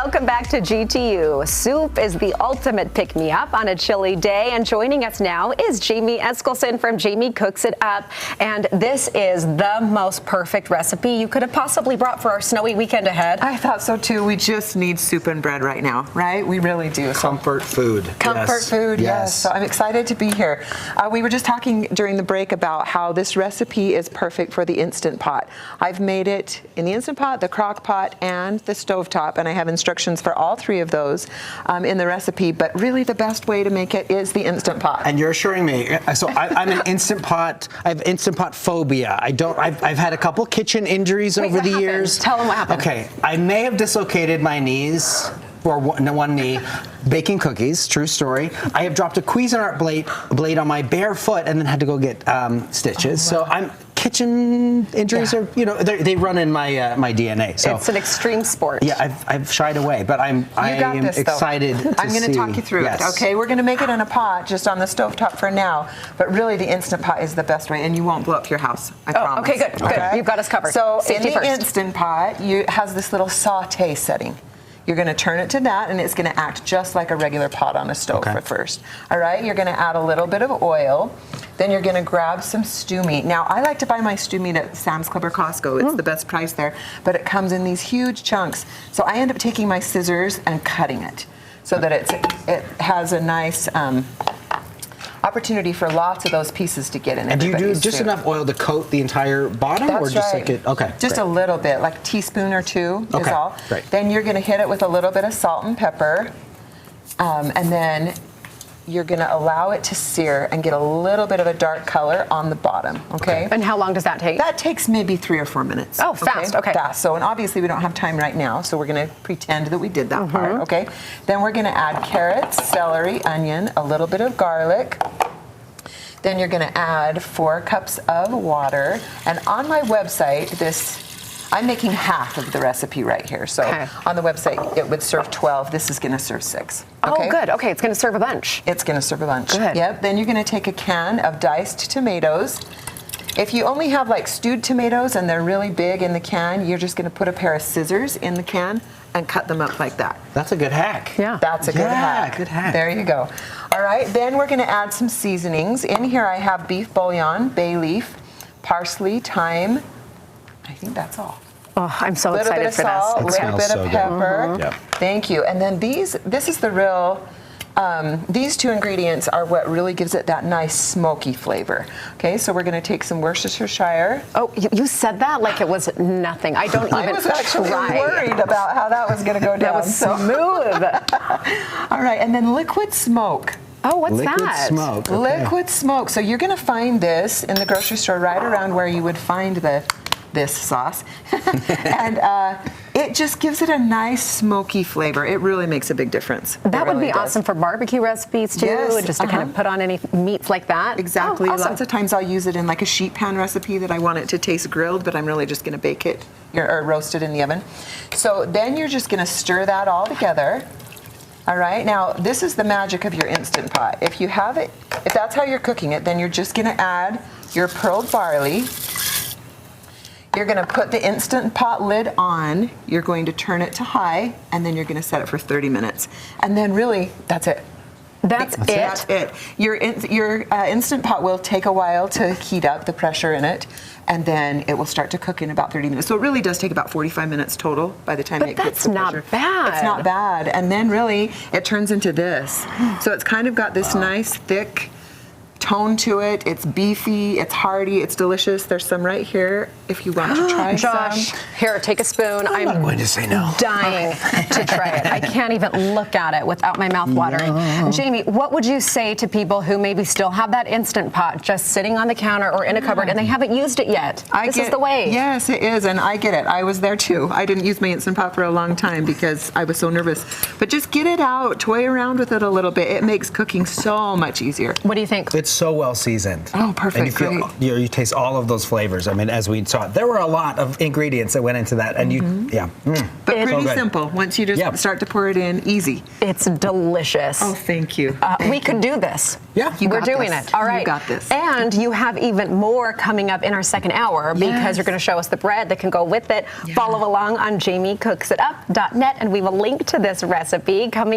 Welcome back to GTU. Soup is the ultimate pick-me-up on a chilly day, and joining us now is Jamie Eskelsen from Jamie Cooks It Up, and this is the most perfect recipe you could have possibly brought for our snowy weekend ahead. I thought so too. We just need soup and bread right now, right? We really do. Comfort food. Comfort food, yes. So I'm excited to be here. We were just talking during the break about how this recipe is perfect for the Instant Pot. I've made it in the Instant Pot, the Crock Pot, and the Stovetop, and I have instructions for all three of those in the recipe, but really the best way to make it is the Instant Pot. And you're assuring me, so I'm an Instant Pot, I have Instant Pot phobia. I've had a couple kitchen injuries over the years. Tell them what happened. Okay, I may have dislocated my knees, or one knee, baking cookies, true story. I have dropped a Cuisinart blade on my bare foot and then had to go get stitches. Oh, wow. So kitchen injuries are, they run in my my DNA. So it's an extreme sport. Yeah, I've shied away, but I am excited to see. I'm going to talk you through it. Okay, we're going to make it in a pot, just on the stovetop for now. But really, the Instant Pot is the best way, and you won't blow up your house. I promise. Okay, good. Good. You've got us covered. So Safety in the first. Instant Pot, it has this little saute setting. You're going to turn it to that, and it's going to act just like a regular pot on a stove at first. All right, you're going to add a little bit of oil. Then you're going to grab some stew meat. Now, I like to buy my stew meat at Sam's Club or Costco. It's the best price there, but it comes in these huge chunks. So I end up taking my scissors and cutting it so that it has a nice opportunity for lots of those pieces to get in. And do you do just enough oil to coat the entire bottom? That's or just right. Just great. a little bit, like a teaspoon or two is all. Great. Then you're going to hit it with a little bit of salt and pepper, and then you're going to allow it to sear and get a little bit of a dark color on the bottom, okay? And how long does that take? That takes maybe 3 or 4 minutes. Oh, fast, okay. Fast. So, and obviously we don't have time right now, so we're going to pretend that we did that part, okay? Then we're going to add carrots, celery, onion, a little bit of garlic. Then you're going to add 4 cups of water. And on my website, I'm making half of the recipe right here. So on the website, it would serve 12. This is going to serve 6. Okay? Oh, good. Okay, it's going to serve a bunch. It's going to serve a bunch. Good. Yep. Then you're going to take a can of diced tomatoes. If you only have like stewed tomatoes and they're really big in the can, you're just going to put a pair of scissors in the can and cut them up like that. That's a good hack. Yeah. That's a good hack. Good hack. There you go. All right, then we're going to add some seasonings. In here I have beef bouillon, bay leaf, parsley, thyme. I think that's all. Oh, I'm so excited for salt, this. A little bit of pepper. Yep. Thank you. And then this is the real, these 2 ingredients are what really gives it that nice smoky flavor. Okay, so we're going to take some Worcestershire. Oh, you said that like it was nothing. I don't even I was actually try. worried about how that was going to go down. That was smooth. All right, and then liquid smoke. Oh, what's Liquid that? smoke. Okay. Liquid smoke. So you're going to find this in the grocery store right around where you would find this sauce. And it just gives it a nice smoky flavor. It really makes a big difference. That would be awesome for barbecue recipes too, Yes, just to kind of put on any meats like that. Exactly. Oh, awesome. Lots of times I'll use it in like a sheet pan recipe that I want it to taste grilled, but I'm really just going to bake it or roast it in the oven. So then you're just going to stir that all together. All right, now this is the magic of your Instant Pot. If you have it, if that's how you're cooking it, then you're just gonna add your pearled barley. You're gonna put the Instant Pot lid on, you're going to turn it to high, and then you're gonna set it for 30 minutes. And then really, that's it. That's it. Your Instant Pot will take a while to heat up, the pressure in it, and then it will start to cook in about 30 minutes. So it really does take about 45 minutes total by the time it gets the pressure. But that's not bad. It's not bad. And then really, it turns into this. So it's kind of got this nice, thick tone to it. It's beefy, it's hearty, it's delicious. There's some right here if you want to try Josh, some. here, take a spoon. I'm not going to say no. Dying to try it. I can't even look at it without my mouth watering. No. Jamie, what would you say to people who maybe still have that Instant Pot just sitting on the counter or in a cupboard and they haven't used it yet? This is the way. Yes, it is, and I get it. I was there too. I didn't use my Instant Pot for a long time because I was so nervous. But just get it out, toy around with it a little bit. It makes cooking so much easier. What do you think? it's so well seasoned. Oh, perfect, And you feel, great. you taste all of those flavors. I mean, as we saw, there were a lot of ingredients that went into that, and But It's pretty so good. simple. Once you just start to pour it in, easy. It's delicious. Oh, thank you. We could do this. Yeah. You We're got doing this. it. All right. You got this. And you have even more coming up in our second hour because Yes. you're going to show us the bread that can go with it. Follow along on JamieCooksItUp.net, and we will link to this recipe coming